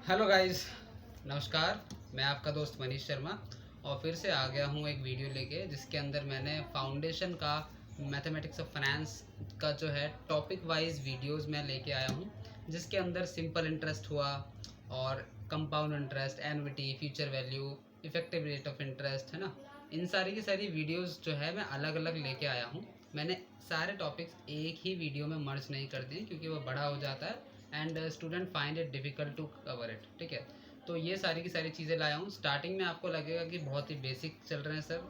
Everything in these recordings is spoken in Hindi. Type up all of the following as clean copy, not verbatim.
हेलो गाइस, नमस्कार। मैं आपका दोस्त मनीष शर्मा और फिर से आ गया हूँ एक वीडियो लेके जिसके अंदर मैंने फाउंडेशन का मैथमेटिक्स ऑफ फाइनेंस का जो है टॉपिक वाइज वीडियोस मैं लेके आया हूँ, जिसके अंदर सिंपल इंटरेस्ट हुआ और compound interest, annuity, future value, effective rate of interest, है ना। इन सारी की सारी वीडियोस जो है मैं अलग अलग लेके आया हूँ। मैंने सारे टॉपिक्स एक ही वीडियो में मर्ज नहीं कर दिए क्योंकि वो बड़ा हो जाता है and student find it difficult to cover it. ठीक है, तो ये सारी की सारी चीज़ें लाया हूँ। स्टार्टिंग में आपको लगेगा कि बहुत ही बेसिक चल रहे हैं सर,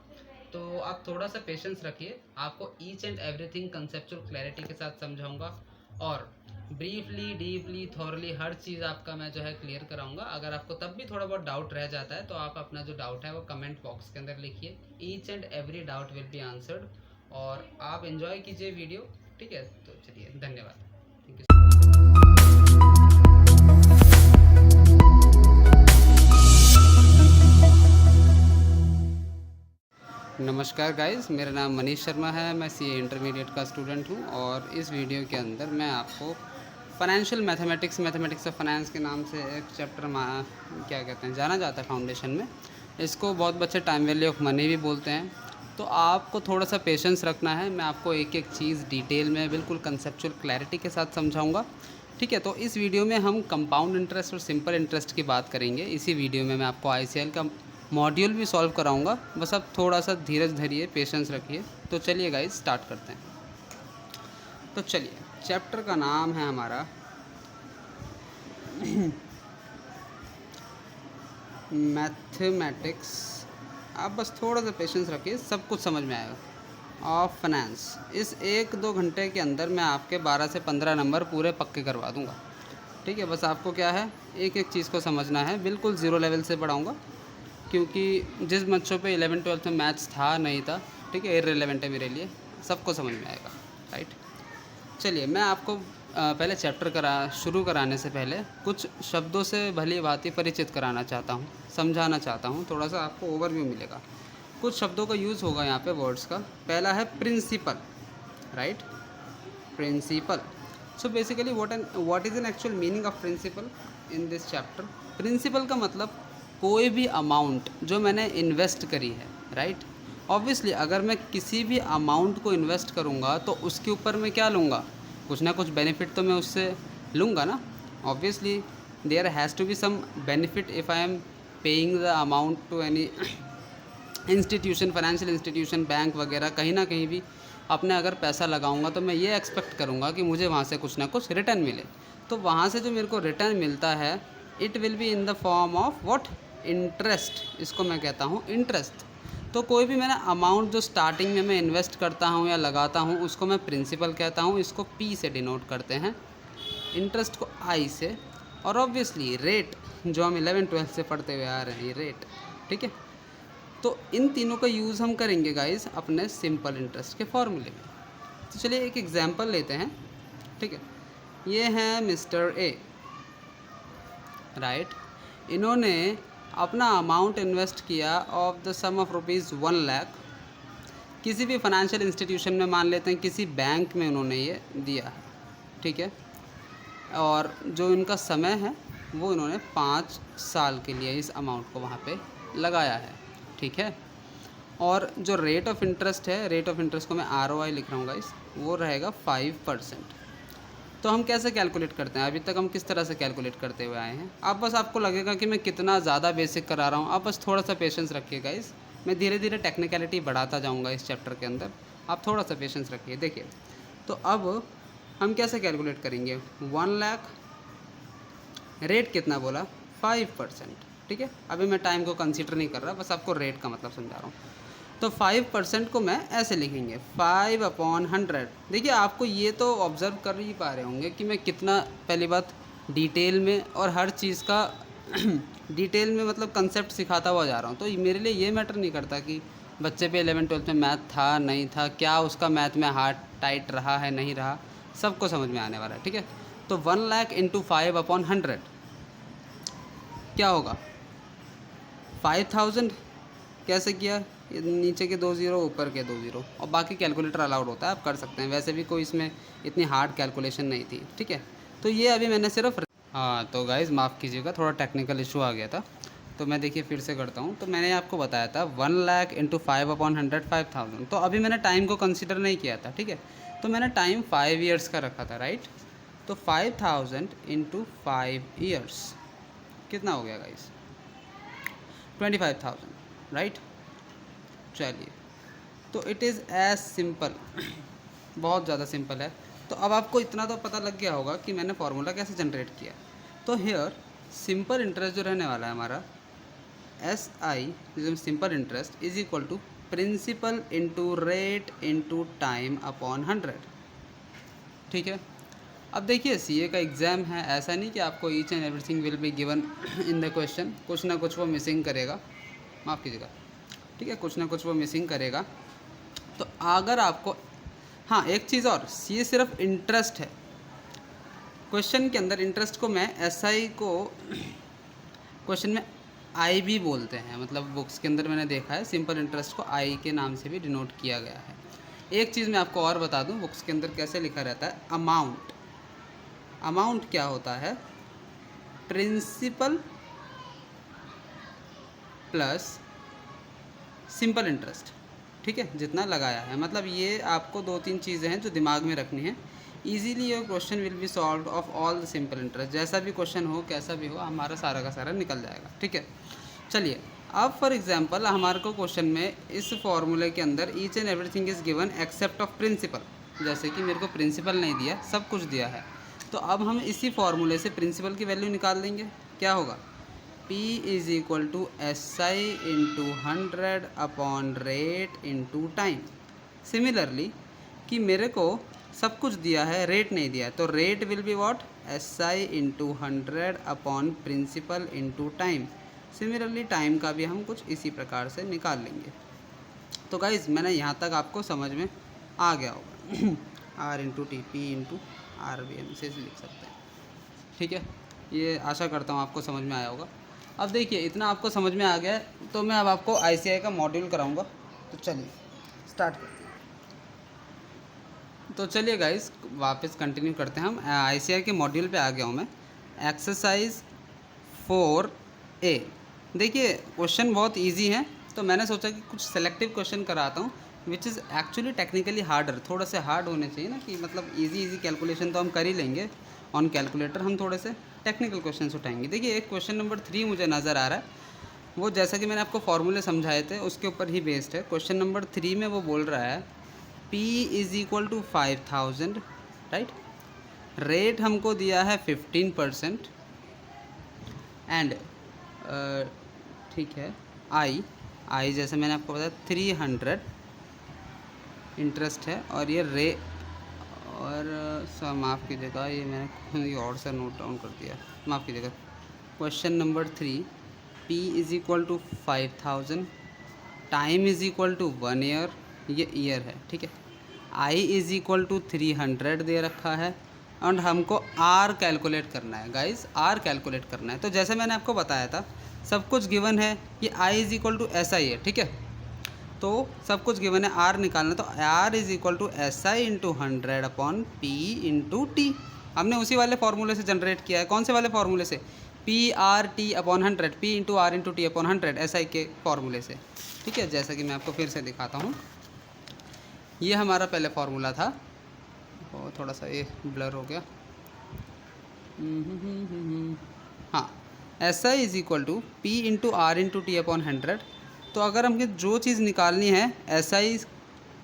तो आप थोड़ा सा पेशेंस रखिए। आपको each and everything conceptual clarity के साथ समझाऊंगा और ब्रीफली, डीपली, थॉरली हर चीज़ आपका मैं जो है क्लियर कराऊंगा। अगर आपको तब भी थोड़ा बहुत डाउट रह जाता है तो आप अपना जो डाउट है वो कमेंट बॉक्स के अंदर लिखिए। Each and every doubt will be answered और आप एंजॉय कीजिए वीडियो। ठीक है, तो चलिए, धन्यवाद। Thank you. नमस्कार गाइस, मेरा नाम मनीष शर्मा है। मैं सीए इंटरमीडिएट का स्टूडेंट हूं और इस वीडियो के अंदर मैं आपको फाइनेंशियल मैथमेटिक्स ऑफ फाइनेंस के नाम से एक चैप्टर क्या कहते हैं जाना जाता है फाउंडेशन में। इसको बहुत बच्चे टाइम वैल्यू ऑफ मनी भी बोलते हैं। तो आपको थोड़ा सा पेशेंस रखना है। मैं आपको एक एक चीज़ डिटेल में बिल्कुल कंसेप्चुअल क्लैरिटी के साथ समझाऊँगा। ठीक है, तो इस वीडियो में हम कंपाउंड इंटरेस्ट और सिंपल इंटरेस्ट की बात करेंगे। इसी वीडियो में मैं आपको आईसीएल का मॉड्यूल भी सॉल्व कराऊंगा। बस आप थोड़ा सा धीरज धरिए, पेशेंस रखिए। तो चलिए गाइस, स्टार्ट करते हैं। तो चलिए, चैप्टर का नाम है हमारा मैथमेटिक्स। आप बस थोड़ा सा पेशेंस रखिए, सब कुछ समझ में आएगा। Of finance. इस 1-2 घंटे के अंदर मैं आपके 12 से 15 नंबर पूरे पक्के करवा दूंगा। ठीक है, बस आपको क्या है, एक एक चीज़ को समझना है। बिल्कुल ज़ीरो लेवल से पढ़ाऊँगा क्योंकि जिस बच्चों पे 11-12 में मैथ्स था नहीं था, ठीक है, इररिलेवेंट है मेरे लिए। सबको समझ में आएगा, राइट। चलिए, मैं आपको पहले चैप्टर शुरू कराने से पहले कुछ शब्दों से भली भांति परिचित कराना चाहता हूँ, समझाना चाहता हूँ। थोड़ा सा आपको ओवरव्यू मिलेगा। कुछ शब्दों का यूज़ होगा यहाँ पे, वर्ड्स का। पहला है principal, right. Principal. So basically what is an actual meaning of principal in this chapter. Principal का मतलब कोई भी अमाउंट जो मैंने इन्वेस्ट करी है, राइट। ऑब्वियसली अगर मैं किसी भी अमाउंट को इन्वेस्ट करूँगा तो उसके ऊपर मैं क्या लूँगा, कुछ ना कुछ बेनिफिट तो मैं उससे लूँगा ना। Obviously there has to be some benefit if I am paying the amount to any institution, financial institution, bank वगैरह। कहीं ना कहीं भी अपने अगर पैसा लगाऊंगा तो मैं ये एक्सपेक्ट करूँगा कि मुझे वहाँ से कुछ ना कुछ रिटर्न मिले। तो वहाँ से जो मेरे को रिटर्न मिलता है, it will be in the form of what, interest. इसको मैं कहता हूँ इंटरेस्ट। तो कोई भी मैंने अमाउंट जो स्टार्टिंग में मैं इन्वेस्ट करता हूँ या लगाता हूँ, उसको मैं प्रिंसिपल कहता हूँ। इसको पी से डिनोट करते हैं, इंटरेस्ट को आई से। और ऑब्वियसली रेट, जो हम 11-12 से पढ़ते हुए आ रहे हैं, ये रेट। ठीक है, तो इन तीनों का यूज़ हम करेंगे गाइस अपने सिंपल इंटरेस्ट के फॉर्मूले में। तो चलिए एक एग्जांपल लेते हैं। ठीक है, ये हैं मिस्टर ए, राइट। इन्होंने अपना अमाउंट इन्वेस्ट किया of the sum of ₹1 lakh किसी भी फाइनेंशियल इंस्टीट्यूशन में, मान लेते हैं किसी बैंक में उन्होंने ये दिया है। ठीक है, और जो इनका समय है वो इन्होंने 5 साल के लिए इस अमाउंट को वहाँ पे लगाया है। ठीक है, और जो रेट ऑफ इंटरेस्ट है, रेट ऑफ इंटरेस्ट को मैं ROI लिख रहा हूँ गाइस, वो रहेगा 5%। तो हम कैसे कैलकुलेट करते हैं, अभी तक हम किस तरह से कैलकुलेट करते हुए आए हैं। अब बस आपको लगेगा कि मैं कितना ज़्यादा बेसिक करा रहा हूँ। आप बस थोड़ा सा पेशेंस रखिए गाइस, मैं धीरे धीरे टेक्निकलिटी बढ़ाता जाऊँगा इस चैप्टर के अंदर। आप थोड़ा सा पेशेंस रखिए। देखिए, तो अब हम कैसे कैलकुलेट करेंगे। 1 लाख, रेट कितना बोला, 5%। ठीक है, अभी मैं टाइम को कंसीडर नहीं कर रहा, बस आपको रेट का मतलब समझा रहा हूँ। तो 5% को मैं ऐसे लिखेंगे, 5/100। देखिए, आपको ये तो ऑब्ज़र्व कर ही पा रहे होंगे कि मैं कितना, पहली बात, डिटेल में और हर चीज़ का डिटेल में मतलब कंसेप्ट सिखाता हुआ जा रहा हूँ। तो मेरे लिए ये मैटर नहीं करता कि बच्चे पे 11-12 में मैथ था नहीं था, क्या उसका मैथ में हार्ड टाइट रहा है नहीं रहा, सबको समझ में आने वाला है। ठीक है, तो 1 लाख इंटू 5/100 क्या होगा, 5000। कैसे किया, नीचे के 2 ज़ीरो, ऊपर के 2 ज़ीरो, और बाकी कैलकुलेटर अलाउड होता है, आप कर सकते हैं। वैसे भी कोई इसमें इतनी हार्ड कैलकुलेशन नहीं थी। ठीक है, तो ये अभी मैंने सिर्फ हाँ तो गाइज़ माफ़ कीजिएगा, थोड़ा टेक्निकल इशू आ गया था। तो मैं देखिए फिर से करता हूँ। तो मैंने आपको बताया था 1,00,000 इंटू 5/100 5,000। तो अभी मैंने टाइम को कंसिडर नहीं किया था, ठीक है। तो मैंने टाइम 5 ईयर्स का रखा था, राइट। तो 5,000 इंटू 5 ईयर्स कितना हो गया गाइज़? 25,000, राइट। चलिए, तो इट इज़ एज सिंपल, बहुत ज़्यादा सिंपल है। तो अब आपको इतना तो पता लग गया होगा कि मैंने फार्मूला कैसे जनरेट किया। तो हेयर सिंपल इंटरेस्ट जो रहने वाला है हमारा, S I simple interest is equal to principal into rate into time upon 100, ठीक है। अब देखिए सीए का एग्ज़ाम है, ऐसा नहीं कि आपको each and everything will be given in the question, कुछ ना कुछ वो मिसिंग करेगा, माफ़ कीजिएगा, ठीक है, कुछ ना कुछ वो मिसिंग करेगा। तो अगर आपको, हाँ एक चीज़ और, सीए सिर्फ इंटरेस्ट है। क्वेश्चन के अंदर इंटरेस्ट को मैं एसआई को क्वेश्चन में आई भी बोलते हैं, मतलब बुक्स के अंदर मैंने देखा है सिंपल इंटरेस्ट को आई के नाम से भी डिनोट किया गया है। एक चीज़ मैं आपको और बता दूं, बुक्स के अंदर कैसे लिखा रहता है अमाउंट। अमाउंट क्या होता है? प्रिंसिपल प्लस सिंपल इंटरेस्ट, ठीक है, जितना लगाया है। मतलब ये आपको 2-3 चीज़ें हैं जो दिमाग में रखनी है। Easily your question will be solve of all the simple interest. जैसा भी क्वेश्चन हो, कैसा भी हो, हमारा सारा का सारा निकल जाएगा, ठीक है। चलिए, अब फॉर एग्जांपल हमारे को क्वेश्चन में इस फॉर्मूले के अंदर each and everything is given except of principal, जैसे कि मेरे को प्रिंसिपल नहीं दिया, सब कुछ दिया है। तो अब हम इसी फॉर्मूले से प्रिंसिपल की वैल्यू निकाल लेंगे। क्या होगा? P is equal to S I into 100 upon rate into time. Similarly कि मेरे को सब कुछ दिया है, रेट नहीं दिया है, तो rate will be what? S I into 100 upon principal into time. Similarly time का भी हम कुछ इसी प्रकार से निकाल लेंगे। तो गाइज़ मैंने यहाँ तक आपको समझ में आ गया होगा। R into T, P into R भी हम इसे लिख सकते हैं, ठीक है। ये आशा करता हूँ आपको समझ में आया होगा। अब देखिए इतना आपको समझ में आ गया है, तो मैं अब आपको आईसीआई का मॉड्यूल कराऊंगा। तो चलिए स्टार्ट करते हैं। तो चलिए गाइस वापस कंटिन्यू करते हैं। हम आईसीआई के मॉड्यूल पे आ गया हूँ मैं। Exercise 4A। देखिए क्वेश्चन बहुत इजी है, तो मैंने सोचा कि कुछ सेलेक्टिव क्वेश्चन कराता हूँ which is actually technically harder. थोड़ा से हार्ड होने चाहिए ना, कि मतलब इजी कैलकुलेशन तो हम कर ही लेंगे ऑन कैलकुलेटर, हम थोड़े से टेक्निकल क्वेश्चन उठाएंगे। देखिए एक क्वेश्चन नंबर 3 मुझे नज़र आ रहा है, वो जैसा कि मैंने आपको फॉर्मूले समझाए थे उसके ऊपर ही बेस्ड है। क्वेश्चन नंबर 3 में वो बोल रहा है P is equal to 5,000, right. Rate हमको दिया है 15% एंड ठीक है आई जैसे मैंने आपको बताया 300 इंटरेस्ट है, और ये और माफ़ कीजिएगा, ये मैंने और से नोट डाउन कर दिया, माफ़ कीजिएगा। Question number 3 P is equal to 5,000, time is equal to 1 year, ये ईयर है, ठीक है। I इज़ इक्वल टू 300 दे रखा है, और हमको R कैलकुलेट करना है गाइस, R कैलकुलेट करना है। तो जैसे मैंने आपको बताया था सब कुछ गिवन है, ये I is equal to S I है, ठीक है। तो सब कुछ गिवन है, R निकालना, तो R is equal to S I into 100 upon P into T. हमने उसी वाले फार्मूले से जनरेट किया है। कौन से वाले फार्मूले से? P R T upon 100, P into R into T upon 100, S I के फार्मूले से, ठीक है। जैसा कि मैं आपको फिर से दिखाता हूँ, ये हमारा पहले फार्मूला था, और थोड़ा सा ये ब्लर हो गया। हाँ, S I is equal to P into R into T upon 100। तो अगर हमें जो चीज़ निकालनी है एस आई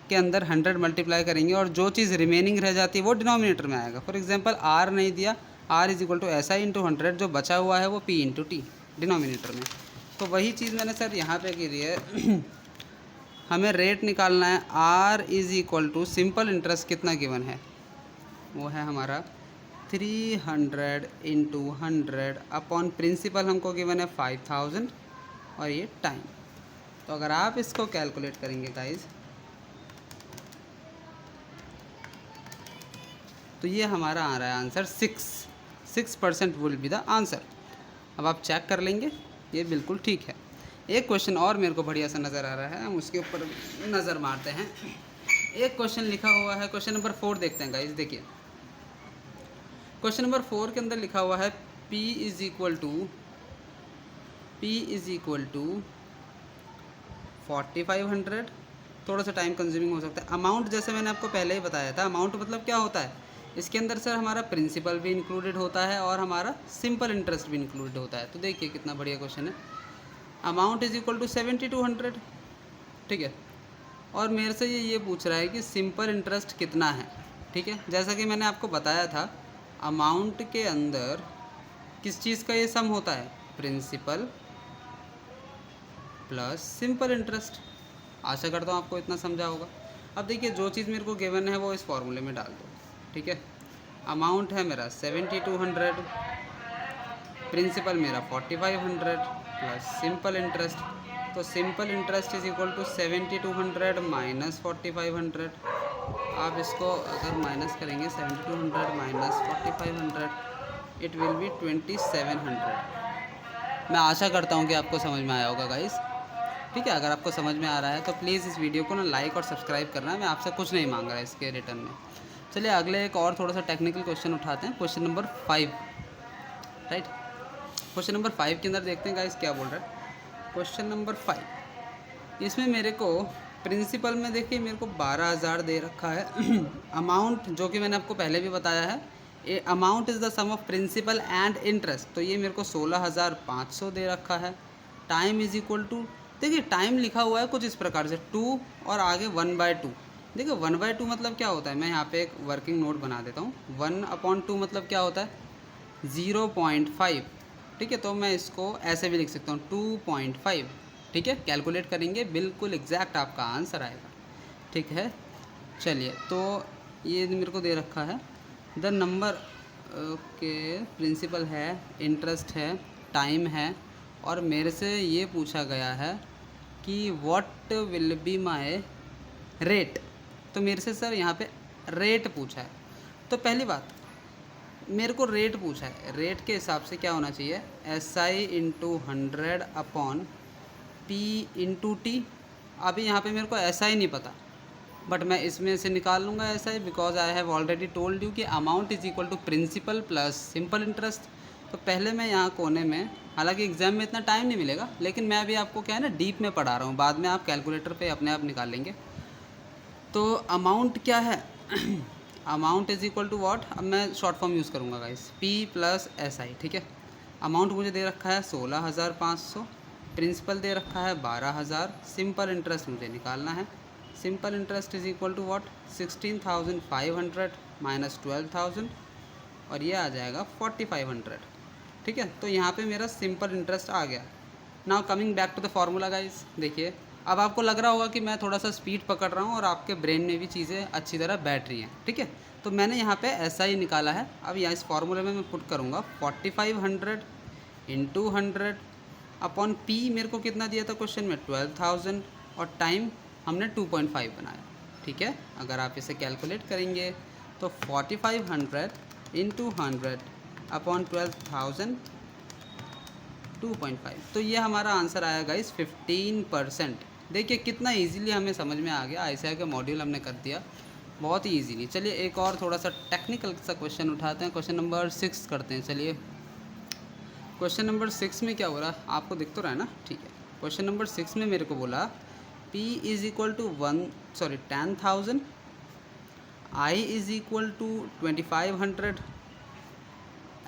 के अंदर 100 मल्टीप्लाई करेंगे, और जो चीज़ रिमेनिंग रह जाती है वो डिनोमिनेटर में आएगा। फॉर एग्जांपल आर नहीं दिया, R is equal to S I into 100, जो बचा हुआ है वो पी इंटू टी डिनोमिनेटर में। तो वही चीज़ मैंने सर यहाँ पे की है। हमें रेट निकालना है, R is equal to simple interest कितना गिवन है, वो है हमारा 300 इंटू 100 अपॉन प्रिंसिपल हमको गिवन है 5,000, और ये टाइम। तो अगर आप इसको कैलकुलेट करेंगे गाइस, तो ये हमारा आ रहा है answer 6% will be the answer. अब आप चेक कर लेंगे, ये बिल्कुल ठीक है। एक क्वेश्चन और मेरे को बढ़िया सा नज़र आ रहा है, हम उसके ऊपर नज़र मारते हैं। एक क्वेश्चन लिखा हुआ है, क्वेश्चन नंबर 4 देखते हैं गाइस। देखिए क्वेश्चन नंबर 4 के अंदर लिखा हुआ है P इज़ इक्वल टू 4500। थोड़ा सा टाइम कंज्यूमिंग हो सकता है। अमाउंट जैसे मैंने आपको पहले ही बताया था, अमाउंट मतलब क्या होता है, इसके अंदर सर हमारा प्रिंसिपल भी इंक्लूडेड होता है और हमारा सिंपल इंटरेस्ट भी इंक्लूडेड होता है। तो देखिए कितना बढ़िया क्वेश्चन है। अमाउंट इज़ इक्वल टू 7200, ठीक है। और मेरे से ये पूछ रहा है कि सिंपल इंटरेस्ट कितना है, ठीक है। जैसा कि मैंने आपको बताया था, अमाउंट के अंदर किस चीज़ का ये सम होता है, प्रिंसिपल प्लस सिंपल इंटरेस्ट। आशा करता हूँ आपको इतना समझा होगा। अब देखिए जो चीज़ मेरे को गिवन है वो इस फॉर्मूले में डाल दो, ठीक है। अमाउंट है मेरा 7200, प्रिंसिपल मेरा 4500 प्लस सिंपल इंटरेस्ट। तो simple interest is equal to 7200 minus 4500। आप इसको अगर माइनस करेंगे 7200 माइनस 4500, इट विल बी 2700। मैं आशा करता हूँ कि आपको समझ में आया होगा गाइस, ठीक है। अगर आपको समझ में आ रहा है तो प्लीज़ इस वीडियो को ना लाइक और सब्सक्राइब करना। मैं आपसे कुछ नहीं मांग रहा इसके रिटर्न में। चलिए अगले एक और थोड़ा सा टेक्निकल क्वेश्चन उठाते हैं, question number 5, right. Question number 5 के अंदर देखते हैं गाइस क्या बोल रहा है। क्वेश्चन नंबर 5, इसमें मेरे को प्रिंसिपल में देखिए मेरे को 12000 दे रखा है। अमाउंट जो कि मैंने आपको पहले भी बताया है, amount is the sum of principal and interest, तो ये मेरे को 16500 दे रखा है। टाइम इज़ इक्वल टू, देखिए टाइम लिखा हुआ है कुछ इस प्रकार से 2 और आगे 1/2। देखिए 1/2 मतलब क्या होता है, मैं यहाँ पे एक वर्किंग नोट बना देता हूँ। 1/2 मतलब क्या होता है, 0.5, ठीक है। तो मैं इसको ऐसे भी लिख सकता हूँ 2.5, ठीक है। कैलकुलेट करेंगे बिल्कुल एग्जैक्ट आपका आंसर आएगा, ठीक है। चलिए तो ये मेरे को दे रखा है द नंबर, ओके, प्रिंसिपल है, इंटरेस्ट है, टाइम है, और मेरे से ये पूछा गया है कि what will be my rate. तो मेरे से सर यहाँ पे रेट पूछा है। तो पहली बात, मेरे को रेट पूछा है, रेट के हिसाब से क्या होना चाहिए, SI into 100 upon P into T. अभी यहाँ पे मेरे को SI नहीं पता, बट मैं इसमें से निकाल लूँगा SI, because I have already told you कि amount is equal to principal plus simple interest. तो पहले मैं यहाँ कोने में, हालांकि एग्जाम में इतना टाइम नहीं मिलेगा, लेकिन मैं अभी आपको क्या है ना डीप में पढ़ा रहा हूँ, बाद में आप कैलकुलेटर पे अपने आप निकाल लेंगे। तो अमाउंट क्या है, amount is equal to what, अब मैं शॉर्ट फॉर्म यूज़ करूँगा गाइस, P प्लस SI, ठीक है। अमाउंट मुझे दे रखा है 16500, प्रिंसिपल दे रखा है 12000, सिंपल इंटरेस्ट मुझे निकालना है। Simple interest is equal to what, 16500 minus 12000, और ये आ जाएगा 4500, ठीक है। तो यहाँ पे मेरा सिंपल इंटरेस्ट आ गया। Now coming back to the formula guys, देखिए अब आपको लग रहा होगा कि मैं थोड़ा सा स्पीड पकड़ रहा हूँ और आपके ब्रेन में भी चीज़ें अच्छी तरह बैठ रही हैं, ठीक है। तो मैंने यहाँ पे SI निकाला है। अब यहाँ इस फार्मूले में मैं पुट करूँगा 4500 इंटू 100 अपॉन P, मेरे को कितना दिया था क्वेश्चन में, 12000, और टाइम हमने 2.5 बनाया, ठीक है। अगर आप इसे कैलकुलेट करेंगे तो 4500 इंटू 100 अपॉन 12000, 2.5, तो ये हमारा आंसर आया गाइस 15%। देखिए कितना इजीली हमें समझ में आ गया, ICI का मॉड्यूल हमने कर दिया बहुत ही इजीली। चलिए एक और थोड़ा सा टेक्निकल सा क्वेश्चन उठाते हैं, क्वेश्चन नंबर 6 करते हैं। चलिए क्वेश्चन नंबर 6 में क्या हो रहा है आपको दिख तो रहा है ना, ठीक है। क्वेश्चन नंबर 6 में मेरे को बोला P is equal to 10,000, I is equal to 2500,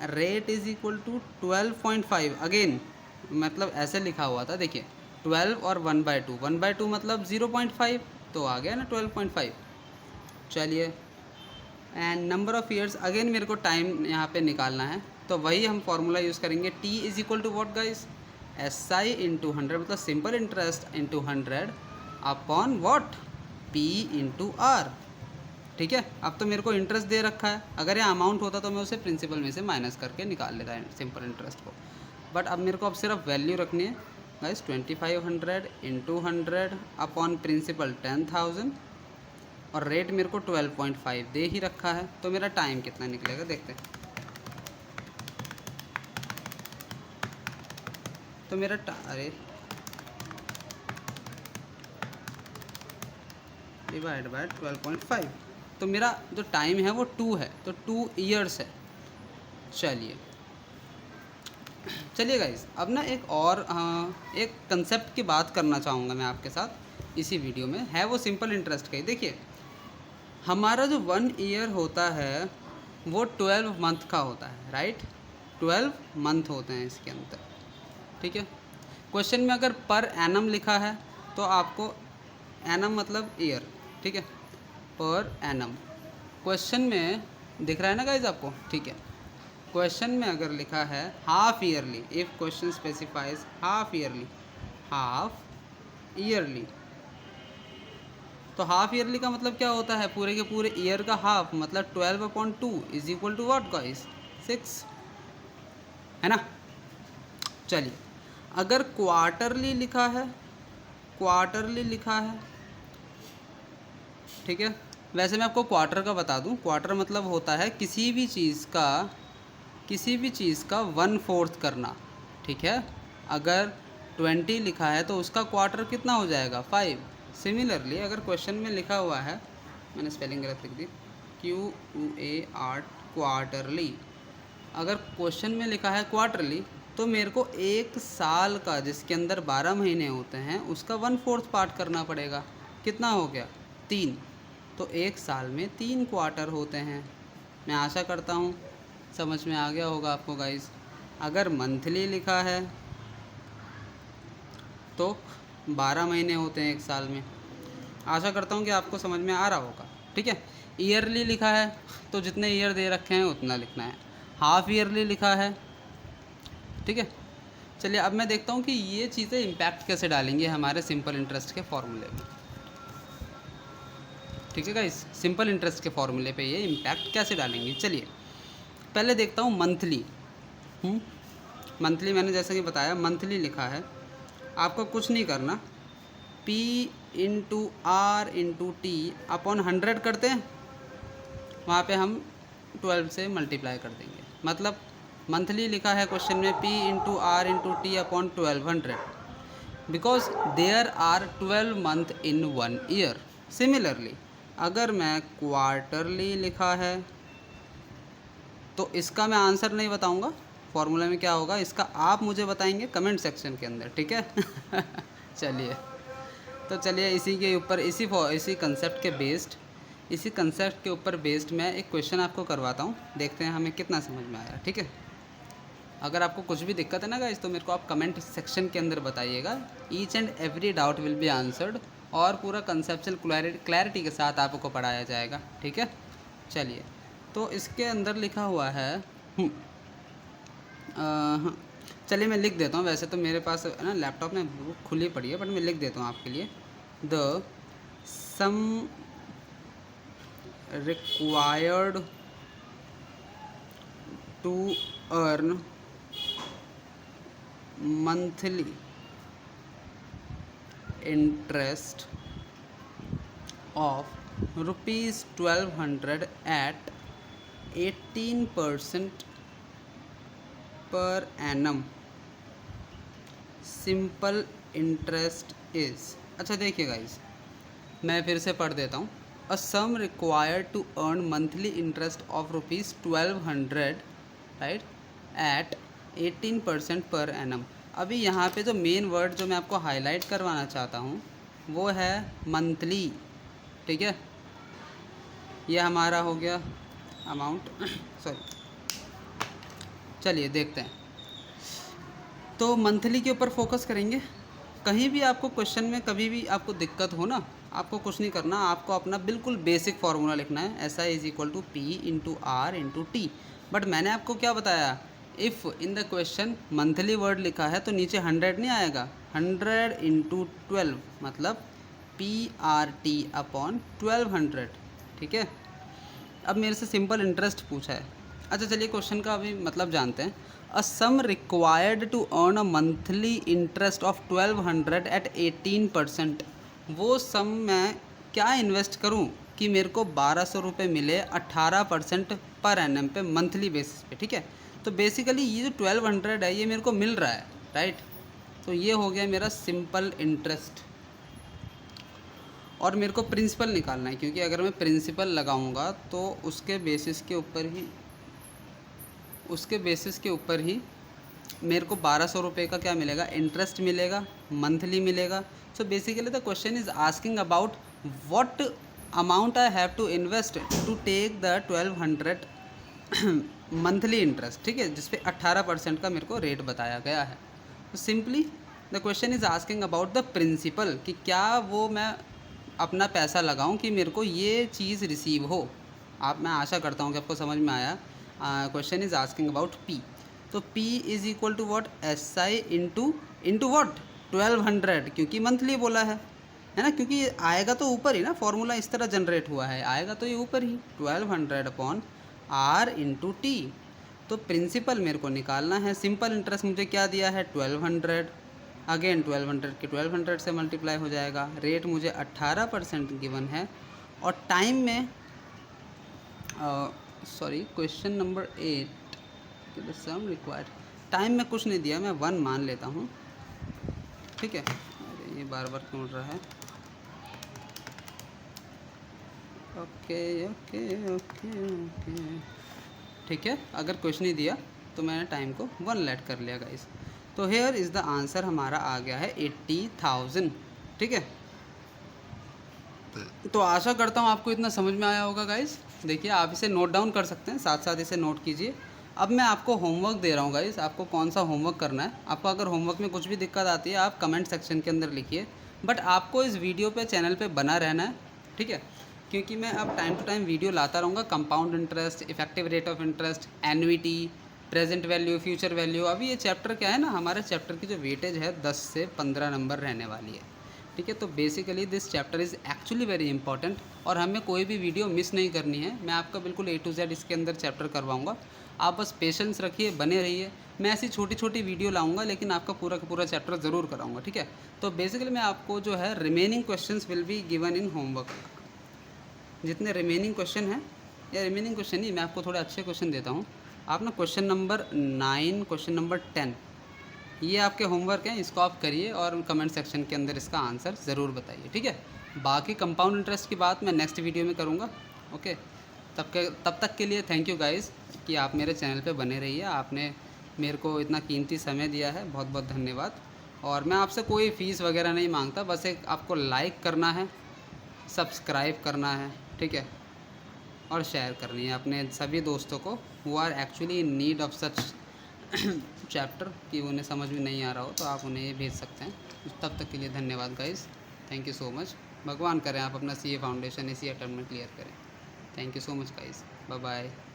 rate is equal to 12.5। Again मतलब ऐसे लिखा हुआ था, देखिए 12 और 1/2, 1/2 मतलब 0.5, तो आ गया ना 12.5। चलिए and number of years, again मेरे को टाइम यहाँ पे निकालना है, तो वही हम फार्मूला यूज़ करेंगे। T is equal to what guys, SI into 100 मतलब simple interest into 100 upon what, P into R, ठीक है। अब तो मेरे को इंटरेस्ट दे रखा है, अगर ये अमाउंट होता तो मैं उसे प्रिंसिपल में से माइनस करके निकाल लेता है सिंपल इंटरेस्ट को, बट अब मेरे को अब सिर्फ वैल्यू रखनी है गाइस। 2500 इंटू 100 अपॉन प्रिंसिपल 10,000, और रेट मेरे को 12.5 दे ही रखा है। तो मेरा टाइम कितना निकलेगा देखते हैं। तो मेरा अरे डिवाइड बाय 12.5, तो मेरा जो टाइम है वो 2 है, तो 2 ईयर्स है। चलिए चलिए गाइस, अब ना एक और एक कंसेप्ट की बात करना चाहूँगा मैं आपके साथ इसी वीडियो में, है वो सिंपल इंटरेस्ट का ही। देखिए, हमारा जो 1 ईयर होता है वो 12 मंथ का होता है, राइट। 12 मंथ होते हैं इसके अंदर, ठीक है। क्वेश्चन में अगर पर एनम लिखा है तो आपको, एनम मतलब ईयर, ठीक है, पर एनम क्वेश्चन में दिख रहा है ना गाइज आपको, ठीक है। क्वेश्चन में अगर लिखा है half yearly, if question specifies half yearly, half yearly, तो हाफ ईयरली का मतलब क्या होता है, पूरे के पूरे ईयर का हाफ, मतलब 12/2 is equal to what guys, 6, है ना। चलिए, अगर क्वार्टरली लिखा है, क्वार्टरली लिखा है, ठीक है। वैसे मैं आपको क्वार्टर का बता दूं, क्वार्टर मतलब होता है किसी भी चीज़ का 1/4 करना, ठीक है। अगर 20 लिखा है तो उसका क्वार्टर कितना हो जाएगा, 5। सिमिलरली अगर क्वेश्चन में लिखा हुआ है, मैंने स्पेलिंग गलत लिख दी, QUAR, क्वार्टरली, अगर क्वेश्चन में लिखा है क्वार्टरली तो मेरे को एक साल का, जिसके अंदर 12 महीने होते हैं, उसका 1/4 पार्ट करना पड़ेगा। कितना हो गया, 3। तो एक साल में 3 क्वार्टर होते हैं। मैं आशा करता हूँ समझ में आ गया होगा आपको गाइस। अगर मंथली लिखा है तो 12 महीने होते हैं एक साल में। आशा करता हूँ कि आपको समझ में आ रहा होगा, ठीक है। ईयरली लिखा है तो जितने ईयर दे रखे हैं उतना लिखना है। हाफ ईयरली लिखा है, ठीक है। चलिए, अब मैं देखता हूँ कि ये चीज़ें इम्पैक्ट कैसे डालेंगे हमारे सिंपल इंटरेस्ट के फॉर्मूले में, ठीक है गाइस। सिंपल इंटरेस्ट के फॉर्मूले पे ये इम्पैक्ट कैसे डालेंगे, चलिए पहले देखता हूँ मंथली। मंथली मैंने जैसा कि बताया, मंथली लिखा है, आपको कुछ नहीं करना, P into R into T upon 100 करते हैं, वहाँ पे हम 12 से मल्टीप्लाई कर देंगे। मतलब मंथली लिखा है क्वेश्चन में P into R into T upon 1200, because there are 12 month in 1 year. Similarly अगर मैं क्वार्टरली लिखा है तो इसका मैं आंसर नहीं बताऊंगा, फॉर्मूला में क्या होगा इसका आप मुझे बताएंगे कमेंट सेक्शन के अंदर, ठीक है। चलिए, तो चलिए इसी के ऊपर, इसी कंसेप्ट के ऊपर बेस्ड मैं एक क्वेश्चन आपको करवाता हूँ, देखते हैं हमें कितना समझ में आया, ठीक है। अगर आपको कुछ भी दिक्कत है ना गाइस, तो मेरे को आप कमेंट सेक्शन के अंदर बताइएगा। Each and every doubt will be answered, और पूरा कंसेप्चुअल क्लैरिटी के साथ आपको पढ़ाया जाएगा, ठीक है। चलिए, तो इसके अंदर लिखा हुआ है, चलिए मैं लिख देता हूँ। वैसे तो मेरे पास ना लैपटॉप में बुक खुली पड़ी है, बट मैं लिख देता हूँ आपके लिए। The sum required to earn monthly interest of rupees 1200 at 18% per annum simple interest is। अच्छा देखिए गाइस, मैं फिर से पढ़ देता हूँ। A sum required to earn monthly interest of rupees 1200, right, at 18% per annum. अभी यहाँ पे जो मेन वर्ड जो मैं आपको हाईलाइट करवाना चाहता हूँ वो है मंथली, ठीक है। ये हमारा हो गया अमाउंट, सॉरी। चलिए देखते हैं, तो मंथली के ऊपर फोकस करेंगे। कहीं भी आपको क्वेश्चन में कभी भी आपको दिक्कत हो ना, आपको कुछ नहीं करना, आपको अपना बिल्कुल बेसिक फार्मूला लिखना है, S I is equal to P into R into T. But मैंने आपको क्या बताया, if in the question monthly word लिखा है तो नीचे 100 नहीं आएगा, 100 इंटू 12 मतलब PRT अपॉन 1200, ठीक है। अब मेरे से सिंपल इंटरेस्ट पूछा है। अच्छा चलिए क्वेश्चन का अभी मतलब जानते हैं। A sum required to earn a monthly interest of 1200 at 18%। वो सम मैं क्या इन्वेस्ट करूं कि मेरे को 1200 रुपये मिले 18% पर एनम पे, मंथली बेसिस पे, ठीक है। तो बेसिकली ये जो 1200 है ये मेरे को मिल रहा है, राइट। तो ये हो गया मेरा सिंपल इंटरेस्ट, और मेरे को प्रिंसिपल निकालना है, क्योंकि अगर मैं प्रिंसिपल लगाऊंगा तो उसके बेसिस के ऊपर ही मेरे को 1200 रुपये का क्या मिलेगा, इंटरेस्ट मिलेगा, मंथली मिलेगा। So basically the question is asking about what amount I have to invest to take the 1200 monthly interest, ठीक है, जिसपे 18% का मेरे को रेट बताया गया है। तो simply the question is asking about the principal, कि क्या वो मैं अपना पैसा लगाऊं कि मेरे को ये चीज़ रिसीव हो। मैं आशा करता हूँ कि आपको समझ में आया। Question is asking about P. तो P is equal to what, SI into what 1200, क्योंकि मंथली बोला है ना, क्योंकि आएगा तो ऊपर ही ना, फॉर्मूला इस तरह जनरेट हुआ है, आएगा तो ये ऊपर ही 1200 अपॉन R इंटू टी। तो प्रिंसिपल मेरे को निकालना है। सिंपल इंटरेस्ट मुझे क्या दिया है, 1200, अगेन 1200 के 1200 से मल्टीप्लाई हो जाएगा। रेट मुझे 18% गिवन है, और टाइम में sorry question number 8 the sum required, time में कुछ नहीं दिया, मैं 1 मान लेता हूँ, ठीक है। अरे ये बार बार क्यों उड़ रहा है, ओके ओके ओके ओके, ठीक है। अगर कुछ नहीं दिया तो मैंने टाइम को 1 लेट कर लिया गाइस। तो हेयर इज़ द आंसर, हमारा आ गया है 80,000, ठीक है। तो आशा करता हूँ आपको इतना समझ में आया होगा गाइस। देखिए आप इसे नोट डाउन कर सकते हैं, साथ साथ इसे नोट कीजिए। अब मैं आपको होमवर्क दे रहा हूँ गाइस, आपको कौन सा होमवर्क करना है। आपको अगर होमवर्क में कुछ भी दिक्कत आती है आप कमेंट सेक्शन के अंदर लिखिए, बट आपको इस वीडियो पे चैनल पे बना रहना है, ठीक है, क्योंकि मैं अब टाइम टू टाइम वीडियो लाता रहूँगा। Compound interest, effective rate of interest, annuity, present value, future value. अभी ये चैप्टर क्या है ना, हमारे चैप्टर की जो वेटेज है 10 से 15 नंबर रहने वाली है, ठीक है। तो basically this chapter is actually very important, और हमें कोई भी वीडियो मिस नहीं करनी है। मैं आपका बिल्कुल A to Z इसके अंदर चैप्टर करवाऊँगा, आप बस पेशेंस रखिए, बने रहिए। मैं ऐसी छोटी छोटी वीडियो लाऊंगा, लेकिन आपका पूरा का पूरा चैप्टर ज़रूर कराऊंगा, ठीक है। तो बेसिकली मैं आपको जो है remaining questions will be given in homework. जितने रिमेनिंग क्वेश्चन हैं, या रिमेनिंग क्वेश्चन ही, मैं आपको थोड़े अच्छे क्वेश्चन देता हूँ। आप ना क्वेश्चन नंबर 9, क्वेश्चन नंबर 10, ये आपके होमवर्क हैं, इसको आप करिए और कमेंट सेक्शन के अंदर इसका आंसर ज़रूर बताइए, ठीक है। बाकी कंपाउंड इंटरेस्ट की बात मैं नेक्स्ट वीडियो में करूँगा, ओके। तब तक के लिए थैंक यू गाइस कि आप मेरे चैनल पे बने रहिए। आपने मेरे को इतना कीमती समय दिया है, बहुत बहुत धन्यवाद। और मैं आपसे कोई फ़ीस वगैरह नहीं मांगता, बस एक आपको लाइक करना है, सब्सक्राइब करना है, ठीक है, और शेयर करनी है अपने सभी दोस्तों को who are actually in need of such chapter, कि उन्हें समझ में नहीं आ रहा हो तो आप उन्हें ये भेज सकते हैं। तब तक के लिए धन्यवाद guys, thank you so much. भगवान करें आप अपना CA फाउंडेशन इसी अटेम्प्ट में क्लियर करें। Thank you so much guys, bye bye.